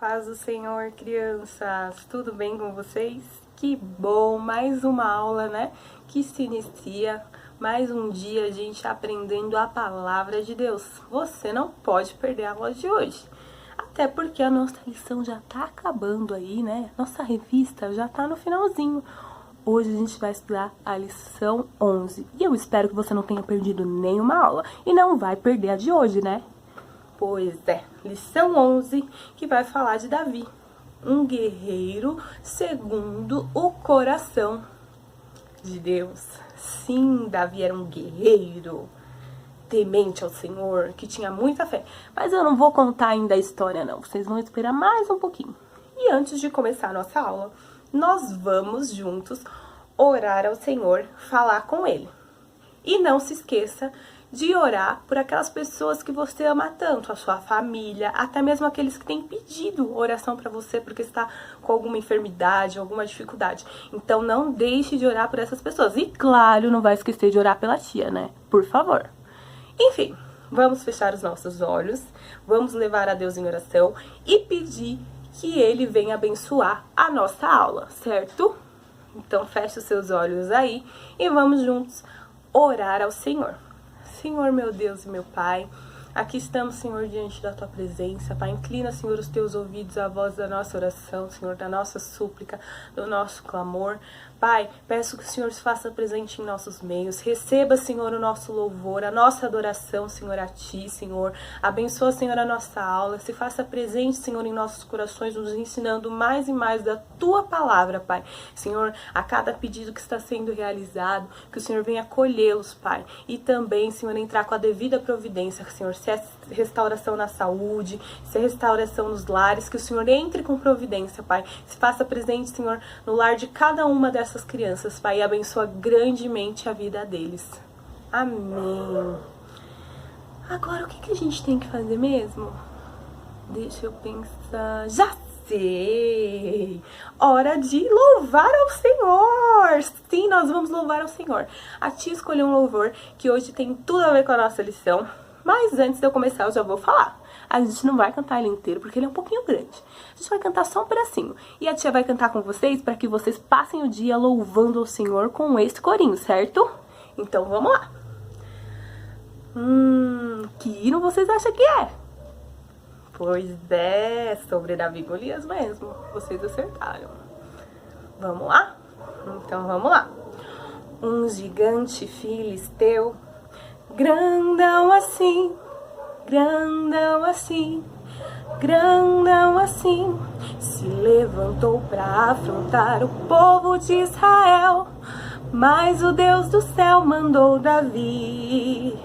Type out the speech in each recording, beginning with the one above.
paz do Senhor, crianças! Tudo bem com vocês? Que bom! Mais uma aula, né? Que se inicia. Mais um dia a gente aprendendo a palavra de Deus. Você não pode perder a aula de hoje. Até porque a nossa lição já tá acabando aí, né? Nossa revista já tá no finalzinho. Hoje a gente vai estudar a lição 11. E eu espero que você não tenha perdido nenhuma aula. E não vai perder a de hoje, né? Pois é, lição 11, que vai falar de Davi, um guerreiro segundo o coração de Deus. Sim, Davi era um guerreiro temente ao Senhor, que tinha muita fé. Mas eu não vou contar ainda a história, não. Vocês vão esperar mais um pouquinho. E antes de começar a nossa aula, nós vamos juntos orar ao Senhor, falar com Ele. E não se esqueça de orar por aquelas pessoas que você ama tanto, a sua família, até mesmo aqueles que têm pedido oração para você porque está com alguma enfermidade, alguma dificuldade. Então não deixe de orar por essas pessoas. E claro, não vai esquecer de orar pela tia, né? Por favor. Enfim, vamos fechar os nossos olhos, vamos levar a Deus em oração e pedir que Ele venha abençoar a nossa aula, certo? Então feche os seus olhos aí e vamos juntos orar ao Senhor. Senhor, meu Deus e meu Pai, aqui estamos, Senhor, diante da Tua presença. Pai, inclina, Senhor, os Teus ouvidos à voz da nossa oração, Senhor, da nossa súplica, do nosso clamor. Pai, peço que o Senhor se faça presente em nossos meios. Receba, Senhor, o nosso louvor, a nossa adoração, Senhor, a Ti, Senhor. Abençoa, Senhor, a nossa aula. Se faça presente, Senhor, em nossos corações, nos ensinando mais e mais da Tua palavra, Pai. Senhor, a cada pedido que está sendo realizado, que o Senhor venha acolhê-los, Pai. E também, Senhor, entrar com a devida providência, Senhor, se é restauração na saúde, se é restauração nos lares, que o Senhor entre com providência, Pai. Se faça presente, Senhor, no lar de cada uma dessas crianças, Pai, e abençoa grandemente a vida deles. Amém. Agora, o que a gente tem que fazer mesmo? Deixa eu pensar. Já sei! Hora de louvar ao Senhor! Sim, nós vamos louvar ao Senhor. A tia escolheu um louvor que hoje tem tudo a ver com a nossa lição. Mas antes de eu começar, eu já vou falar. A gente não vai cantar ele inteiro, porque ele é um pouquinho grande. A gente vai cantar só um pedacinho. E a tia vai cantar com vocês, para que vocês passem o dia louvando o Senhor com esse corinho, certo? Então, vamos lá. Que hino vocês acham que é? Pois é, sobre Davi e Golias mesmo. Vocês acertaram. Vamos lá? Então, vamos lá. Um gigante filisteu, grandão assim, grandão assim, grandão assim, se levantou para afrontar o povo de Israel, mas o Deus do céu mandou Davi.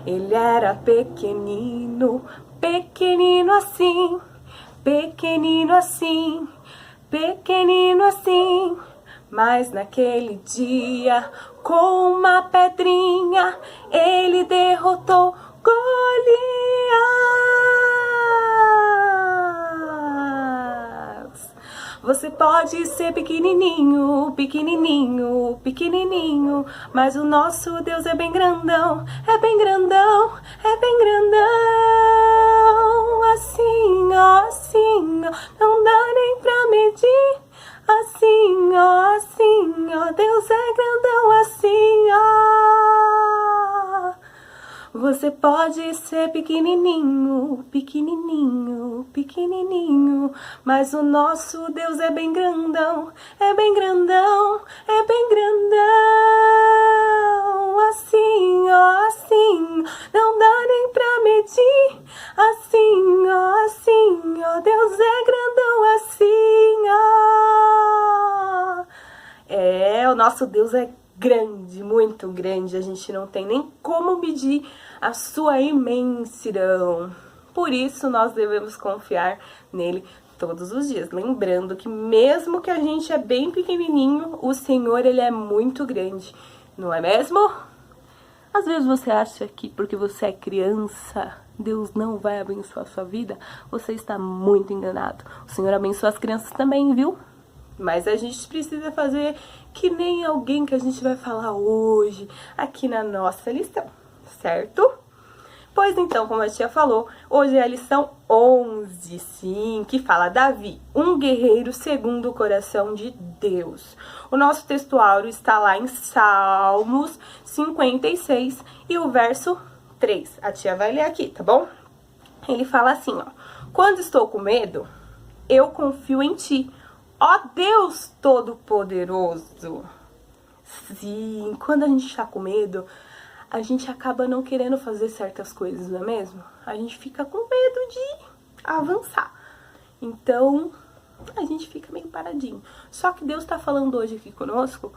Ele era pequenino, pequenino assim, pequenino assim, pequenino assim, mas naquele dia, com uma pedrinha, ele derrotou Golias. Você pode ser pequenininho, pequenininho, pequenininho, mas o nosso Deus é bem grandão, é bem grandão, é bem grandão. Assim, ó, não dá nem pra medir. Assim, ó, Deus é grandão, assim, ó. Você pode ser pequenininho, pequenininho, pequenininho, mas o nosso Deus é bem grandão, é bem grandão, é bem grandão. Assim, ó, não dá nem pra medir. Assim, ó, Deus é grandão, assim, ó. O nosso Deus é grande, muito grande. A gente não tem nem como medir a sua imensidão. Por isso, nós devemos confiar nele todos os dias. Lembrando que mesmo que a gente é bem pequenininho, o Senhor, ele é muito grande. Não é mesmo? Às vezes você acha que porque você é criança, Deus não vai abençoar a sua vida. Você está muito enganado. O Senhor abençoa as crianças também, viu? Mas a gente precisa fazer que nem alguém que a gente vai falar hoje aqui na nossa lição, certo? Pois então, como a tia falou, hoje é a lição 11, sim, que fala Davi, um guerreiro segundo o coração de Deus. O nosso textuário está lá em Salmos 56 e o verso 3. A tia vai ler aqui, tá bom? Ele fala assim, ó. Quando estou com medo, eu confio em ti, ó Deus Todo-Poderoso. Sim, quando a gente está com medo, a gente acaba não querendo fazer certas coisas, não é mesmo? A gente fica com medo de avançar. Então, a gente fica meio paradinho. Só que Deus está falando hoje aqui conosco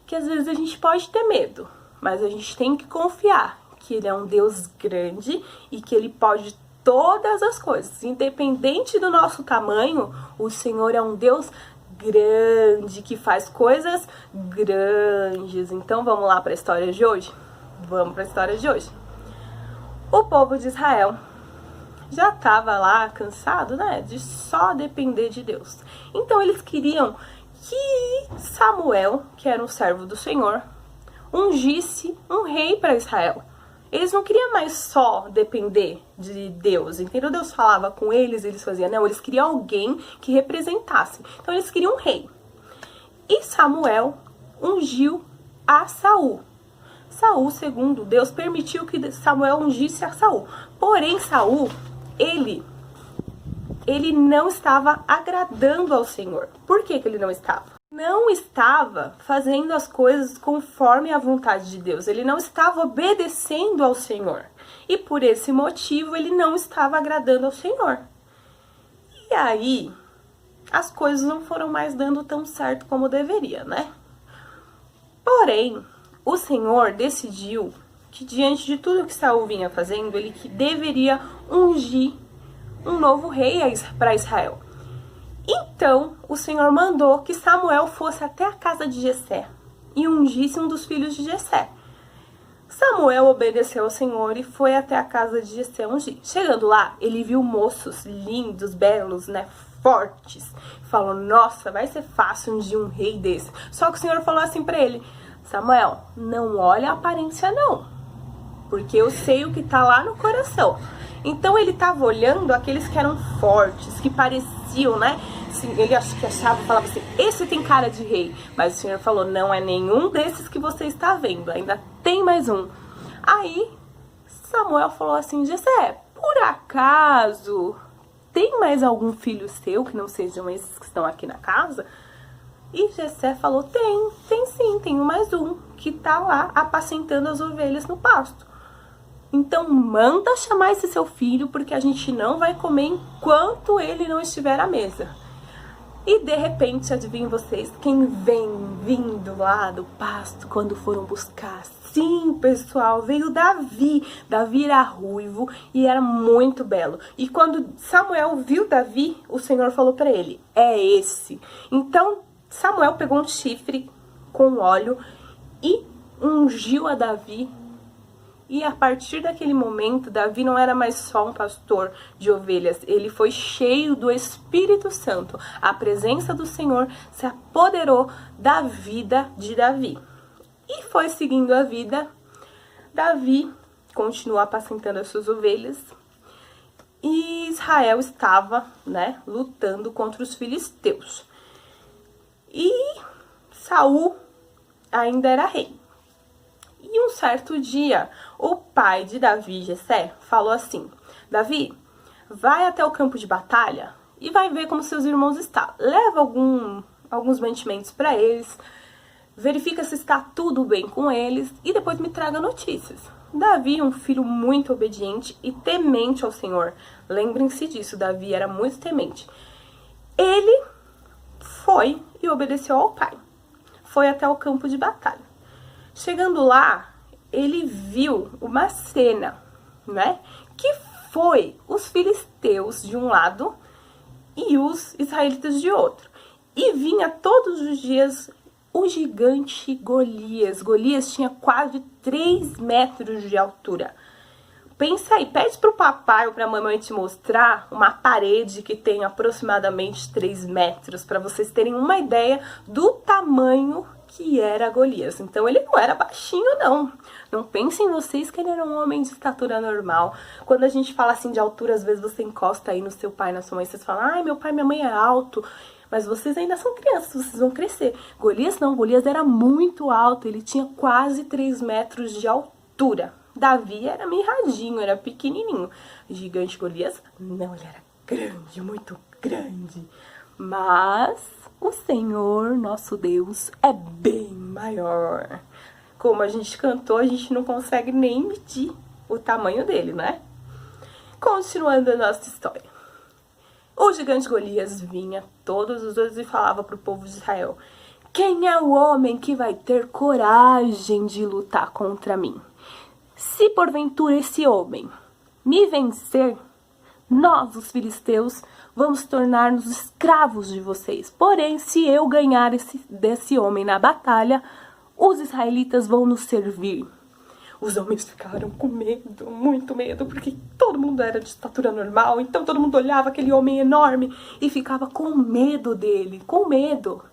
que às vezes a gente pode ter medo, mas a gente tem que confiar que Ele é um Deus grande e que Ele pode todas as coisas. Independente do nosso tamanho, o Senhor é um Deus grande, que faz coisas grandes. Então, vamos lá para a história de hoje? Vamos para a história de hoje. O povo de Israel já estava lá cansado, né, de só depender de Deus. Então eles queriam que Samuel, que era um servo do Senhor, ungisse um rei para Israel. Eles não queriam mais só depender de Deus, entendeu? Deus falava com eles, eles faziam, não, eles queriam alguém que representasse. Então eles queriam um rei. E Samuel ungiu a Saul. Saul, segundo Deus, permitiu que Samuel ungisse a Saul. Porém, Saul, ele não estava agradando ao Senhor. Por que ele não estava? Não estava fazendo as coisas conforme a vontade de Deus. Ele não estava obedecendo ao Senhor. E por esse motivo, ele não estava agradando ao Senhor. E aí, as coisas não foram mais dando tão certo como deveria, né? Porém, o Senhor decidiu que diante de tudo que Saul vinha fazendo, ele que deveria ungir um novo rei para Israel. Então, o Senhor mandou que Samuel fosse até a casa de Jessé e ungisse um dos filhos de Jessé. Samuel obedeceu ao Senhor e foi até a casa de Jessé ungir. Chegando lá, ele viu moços lindos, belos, né, fortes. Falou, nossa, vai ser fácil ungir um rei desse. Só que o Senhor falou assim para ele, Samuel, não olha a aparência não, porque eu sei o que tá lá no coração. Então ele tava olhando aqueles que eram fortes, que pareciam, né? Assim, ele achava, falava assim, esse tem cara de rei. Mas o Senhor falou, não é nenhum desses que você está vendo, ainda tem mais um. Aí Samuel falou assim, Jessé, por acaso tem mais algum filho seu que não sejam esses que estão aqui na casa? E Jessé falou, tem sim, tenho mais um, que tá lá apacentando as ovelhas no pasto. Então manda chamar esse seu filho, porque a gente não vai comer enquanto ele não estiver à mesa. E de repente, adivinhem vocês, quem vem vindo lá do pasto quando foram buscar? Sim, pessoal, veio Davi. Davi era ruivo e era muito belo. E quando Samuel viu Davi, o Senhor falou para ele, é esse. Então Samuel pegou um chifre com óleo e ungiu a Davi. E a partir daquele momento, Davi não era mais só um pastor de ovelhas. Ele foi cheio do Espírito Santo. A presença do Senhor se apoderou da vida de Davi. E foi seguindo a vida. Davi continuou apacentando as suas ovelhas. E Israel estava, né, lutando contra os filisteus. E Saul ainda era rei. E um certo dia, o pai de Davi, Jessé, falou assim, Davi, vai até o campo de batalha e vai ver como seus irmãos estão. Leva alguns mantimentos para eles, verifica se está tudo bem com eles e depois me traga notícias. Davi, um filho muito obediente e temente ao Senhor. Lembrem-se disso, Davi era muito temente. Ele foi e obedeceu ao pai. Foi até o campo de batalha. Chegando lá, ele viu uma cena, né? Que foi os filisteus de um lado e os israelitas de outro. E vinha todos os dias o gigante Golias. Golias tinha quase 3 metros de altura. Pensa aí, pede pro papai ou pra mamãe te mostrar uma parede que tem aproximadamente 3 metros, para vocês terem uma ideia do tamanho que era Golias. Então ele não era baixinho, não. Não pensem vocês que ele era um homem de estatura normal. Quando a gente fala assim de altura, às vezes você encosta aí no seu pai, na sua mãe, vocês falam, ai, meu pai e minha mãe é alto. Mas vocês ainda são crianças, vocês vão crescer. Golias não, Golias era muito alto, ele tinha quase 3 metros de altura. Davi era mirradinho, era pequenininho. Gigante Golias, não, ele era grande, muito grande. Mas o Senhor, nosso Deus, é bem maior. Como a gente cantou, a gente não consegue nem medir o tamanho dele, né? Continuando a nossa história. O gigante Golias vinha todos os dias e falava para o povo de Israel: quem é o homem que vai ter coragem de lutar contra mim? Se porventura esse homem me vencer, nós, os filisteus, vamos tornar-nos escravos de vocês. Porém, se eu ganhar desse homem na batalha, os israelitas vão nos servir. Os homens ficaram com medo, muito medo, porque todo mundo era de estatura normal, então todo mundo olhava aquele homem enorme e ficava com medo dele, com medo.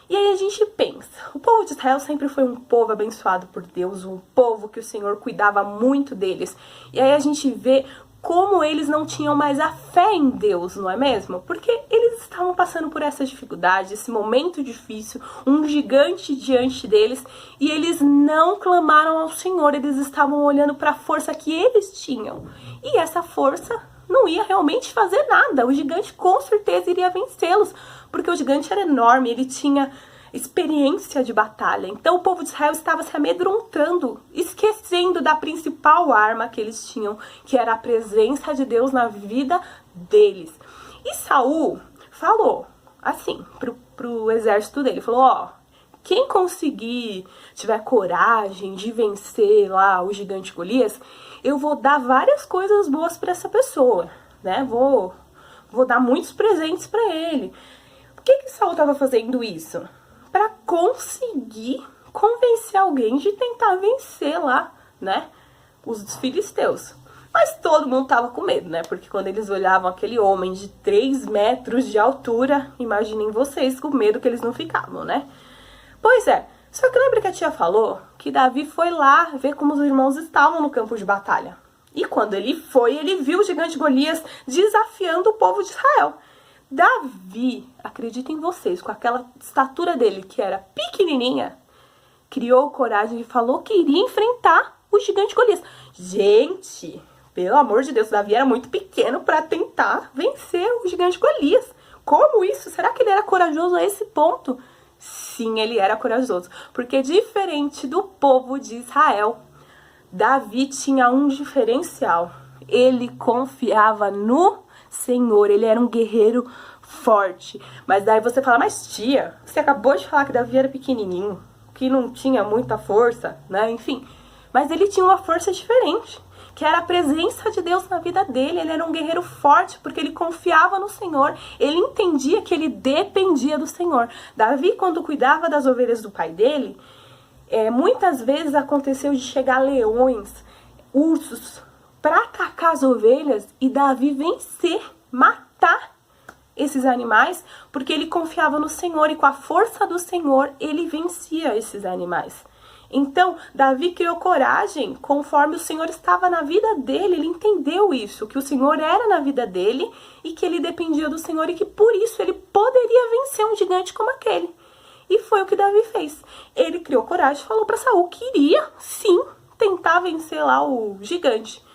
E aí a gente pensa, o povo de Israel sempre foi um povo abençoado por Deus, um povo que o Senhor cuidava muito deles. E aí a gente vê como eles não tinham mais a fé em Deus, não é mesmo? Porque eles estavam passando por essa dificuldade, esse momento difícil, um gigante diante deles, e eles não clamaram ao Senhor, eles estavam olhando para a força que eles tinham. E essa força não ia realmente fazer nada, o gigante com certeza iria vencê-los, porque o gigante era enorme, ele tinha experiência de batalha. Então o povo de Israel estava se amedrontando, esquecendo da principal arma que eles tinham, que era a presença de Deus na vida deles. E Saul falou assim pro exército dele, falou, ó, quem conseguir, tiver coragem de vencer lá o gigante Golias, eu vou dar várias coisas boas para essa pessoa, né? Vou dar muitos presentes para ele. Por que Saul estava fazendo isso? Para conseguir convencer alguém de tentar vencer lá, né, os filisteus. Mas todo mundo tava com medo, né, porque quando eles olhavam aquele homem de 3 metros de altura, imaginem vocês com medo que eles não ficavam, né. Pois é, só que lembra que a tia falou que Davi foi lá ver como os irmãos estavam no campo de batalha. E quando ele foi, ele viu o gigante Golias desafiando o povo de Israel. Davi, acreditem vocês, com aquela estatura dele, que era pequenininha, criou coragem e falou que iria enfrentar o gigante Golias. Gente, pelo amor de Deus, Davi era muito pequeno para tentar vencer o gigante Golias. Como isso? Será que ele era corajoso a esse ponto? Sim, ele era corajoso, porque diferente do povo de Israel, Davi tinha um diferencial. Ele confiava no Senhor, ele era um guerreiro forte. Mas daí você fala, mas tia, você acabou de falar que Davi era pequenininho, que não tinha muita força, né? Enfim, mas ele tinha uma força diferente, que era a presença de Deus na vida dele. Ele era um guerreiro forte, porque ele confiava no Senhor, ele entendia que ele dependia do Senhor. Davi, quando cuidava das ovelhas do pai dele, muitas vezes aconteceu de chegar leões, ursos, para atacar as ovelhas e Davi vencer, matar esses animais, porque ele confiava no Senhor e com a força do Senhor ele vencia esses animais. Então, Davi criou coragem conforme o Senhor estava na vida dele, ele entendeu isso, que o Senhor era na vida dele e que ele dependia do Senhor e que por isso ele poderia vencer um gigante como aquele. E foi o que Davi fez. Ele criou coragem e falou para Saul que iria, sim, tentar vencer lá o gigante.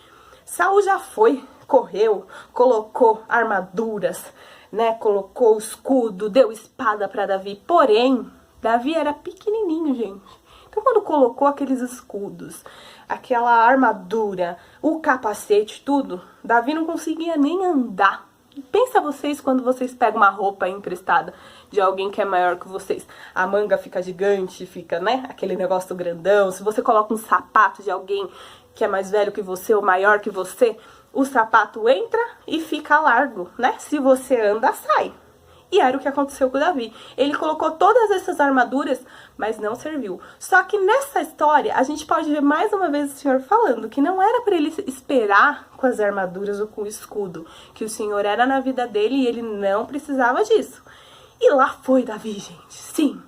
Saul já foi, correu, colocou armaduras, né? Colocou escudo, deu espada para Davi. Porém, Davi era pequenininho, gente. Então, quando colocou aqueles escudos, aquela armadura, o capacete, tudo, Davi não conseguia nem andar. Pensa vocês quando vocês pegam uma roupa emprestada de alguém que é maior que vocês. A manga fica gigante, fica, né? Aquele negócio grandão. Se você coloca um sapato de alguém que é mais velho que você ou maior que você, o sapato entra e fica largo, né? Se você anda, sai. E era o que aconteceu com o Davi. Ele colocou todas essas armaduras, mas não serviu. Só que nessa história, a gente pode ver mais uma vez o Senhor falando que não era para ele esperar com as armaduras ou com o escudo, que o Senhor era na vida dele e ele não precisava disso. E lá foi Davi, gente. Sim,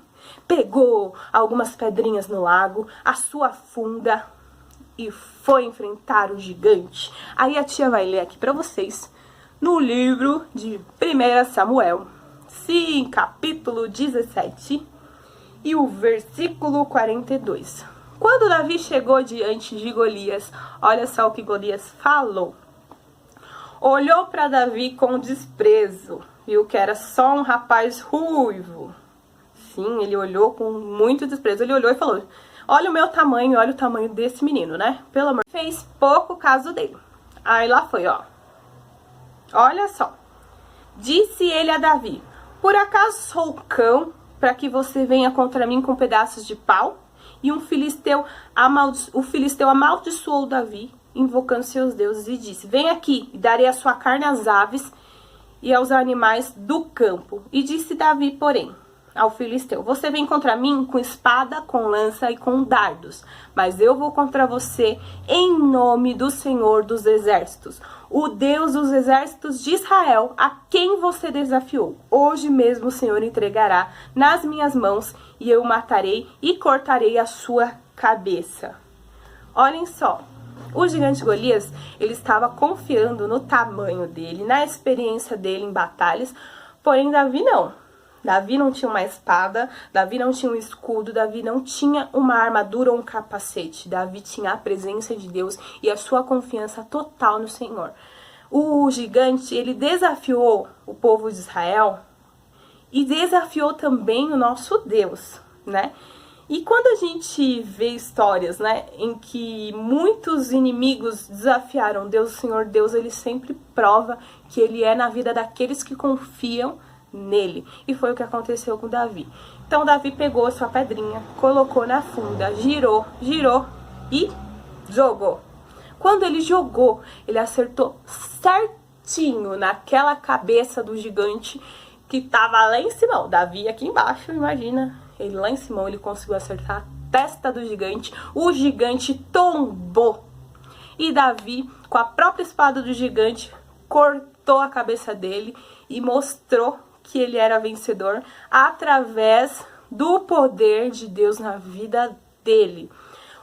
pegou algumas pedrinhas no lago, a sua funda e foi enfrentar o gigante. Aí a tia vai ler aqui para vocês no livro de 1 Samuel, sim, capítulo 17 e o versículo 42. Quando Davi chegou diante de Golias, olha só o que Golias falou. Olhou para Davi com desprezo, viu que era só um rapaz ruivo. Sim, ele olhou com muito desprezo. Ele olhou e falou: olha o meu tamanho, olha o tamanho desse menino, né? Pelo amor. Fez pouco caso dele. Aí lá foi, ó. Olha só. Disse ele a Davi: por acaso sou cão para que você venha contra mim com pedaços de pau? E o filisteu amaldiçoou Davi, invocando seus deuses, e disse: vem aqui, e darei a sua carne às aves e aos animais do campo. E disse Davi, porém, ao filisteu: você vem contra mim com espada, com lança e com dardos, mas eu vou contra você em nome do Senhor dos Exércitos, o Deus dos exércitos de Israel, a quem você desafiou. Hoje mesmo o Senhor entregará nas minhas mãos, e eu o matarei e cortarei a sua cabeça. Olhem só, o gigante Golias, ele estava confiando no tamanho dele, na experiência dele em batalhas, porém Davi não. Davi não tinha uma espada, Davi não tinha um escudo, Davi não tinha uma armadura ou um capacete. Davi tinha a presença de Deus e a sua confiança total no Senhor. O gigante, ele desafiou o povo de Israel e desafiou também o nosso Deus, né? E quando a gente vê histórias, né, em que muitos inimigos desafiaram Deus, o Senhor Deus, ele sempre prova que ele é na vida daqueles que confiam nele. E foi o que aconteceu com Davi. Então Davi pegou a sua pedrinha, colocou na funda, girou e jogou. Quando ele jogou, ele acertou certinho naquela cabeça do gigante que tava lá em cima. O Davi aqui embaixo, imagina. Ele lá em cima, ele conseguiu acertar a testa do gigante. O gigante tombou. E Davi, com a própria espada do gigante, cortou a cabeça dele e mostrou que ele era vencedor através do poder de Deus na vida dele.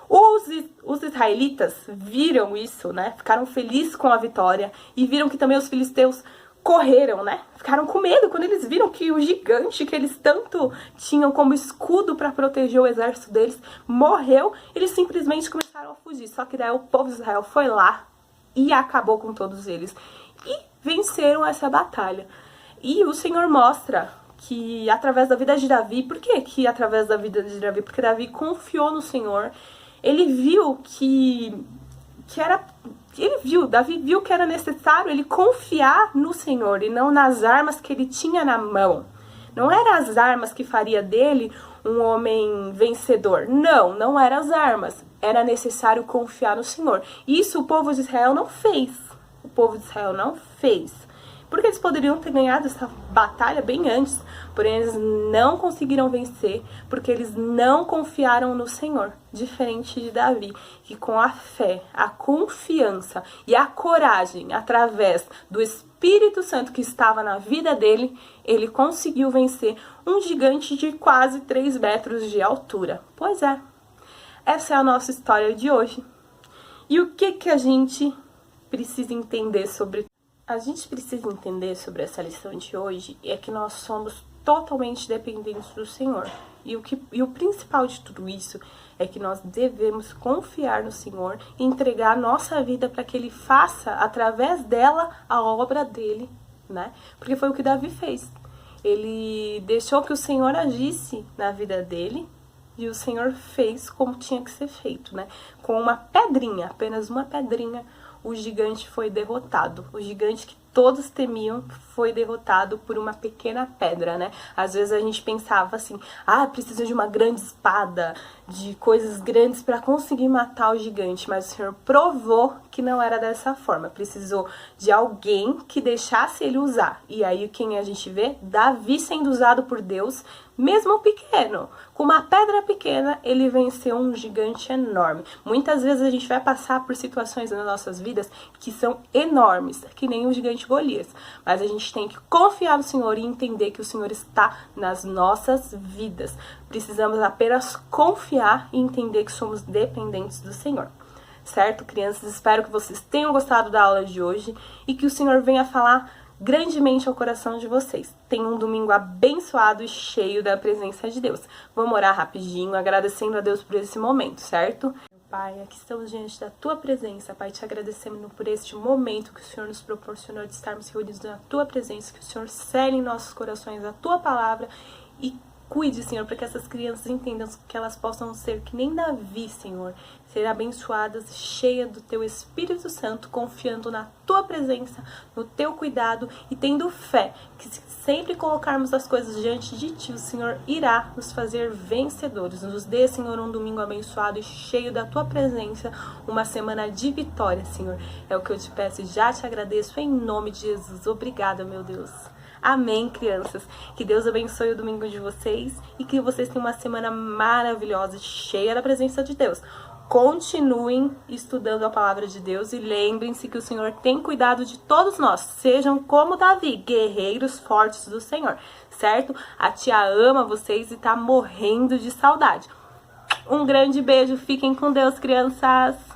Os israelitas viram isso, né? Ficaram felizes com a vitória e viram que também os filisteus correram, né? Ficaram com medo quando eles viram que o gigante que eles tanto tinham como escudo para proteger o exército deles morreu. Eles simplesmente começaram a fugir. Só que daí o povo de Israel foi lá e acabou com todos eles e venceram essa batalha. E o Senhor mostra que através da vida de Davi, por que através da vida de Davi? Porque Davi confiou no Senhor, ele viu Davi viu que era necessário ele confiar no Senhor e não nas armas que ele tinha na mão. Não eram as armas que faria dele um homem vencedor. Não eram as armas. Era necessário confiar no Senhor. Isso o povo de Israel não fez. O povo de Israel não fez. Porque eles poderiam ter ganhado essa batalha bem antes, porém eles não conseguiram vencer, porque eles não confiaram no Senhor. Diferente de Davi, que com a fé, a confiança e a coragem, através do Espírito Santo que estava na vida dele, ele conseguiu vencer um gigante de quase 3 metros de altura. Pois é, essa é a nossa história de hoje. E o que a gente precisa entender sobre essa lição de hoje é que nós somos totalmente dependentes do Senhor. E o principal de tudo isso é que nós devemos confiar no Senhor e entregar a nossa vida para que Ele faça, através dela, a obra dele, né? Porque foi o que Davi fez. Ele deixou que o Senhor agisse na vida dele e o Senhor fez como tinha que ser feito, né? Com uma pedrinha, apenas uma pedrinha, o gigante foi derrotado. O gigante que todos temiam foi derrotado por uma pequena pedra, né? Às vezes a gente pensava assim, precisa de uma grande espada, de coisas grandes para conseguir matar o gigante, mas o Senhor provou que não era dessa forma. Precisou de alguém que deixasse ele usar. E aí quem a gente vê? Davi sendo usado por Deus, mesmo pequeno. Com uma pedra pequena, ele venceu um gigante enorme. Muitas vezes a gente vai passar por situações nas nossas vidas que são enormes, que nem o gigante somente Golias, mas a gente tem que confiar no Senhor e entender que o Senhor está nas nossas vidas. Precisamos apenas confiar e entender que somos dependentes do Senhor. Certo, crianças? Espero que vocês tenham gostado da aula de hoje e que o Senhor venha falar grandemente ao coração de vocês. Tenham um domingo abençoado e cheio da presença de Deus. Vamos orar rapidinho, agradecendo a Deus por esse momento, certo? Pai, aqui estamos diante da Tua presença, Pai, te agradecendo por este momento que o Senhor nos proporcionou de estarmos reunidos na Tua presença, que o Senhor cele em nossos corações a Tua palavra e cuide, Senhor, para que essas crianças entendam que elas possam ser que nem Davi, Senhor, ser abençoadas, cheias do Teu Espírito Santo, confiando na Tua presença, no Teu cuidado e tendo fé, que se sempre colocarmos as coisas diante de Ti, o Senhor irá nos fazer vencedores. Nos dê, Senhor, um domingo abençoado e cheio da Tua presença, uma semana de vitória, Senhor. É o que eu te peço e já te agradeço em nome de Jesus. Obrigada, meu Deus. Amém, crianças. Que Deus abençoe o domingo de vocês e que vocês tenham uma semana maravilhosa, cheia da presença de Deus. Continuem estudando a palavra de Deus e lembrem-se que o Senhor tem cuidado de todos nós. Sejam como Davi, guerreiros fortes do Senhor, certo? A tia ama vocês e tá morrendo de saudade. Um grande beijo. Fiquem com Deus, crianças.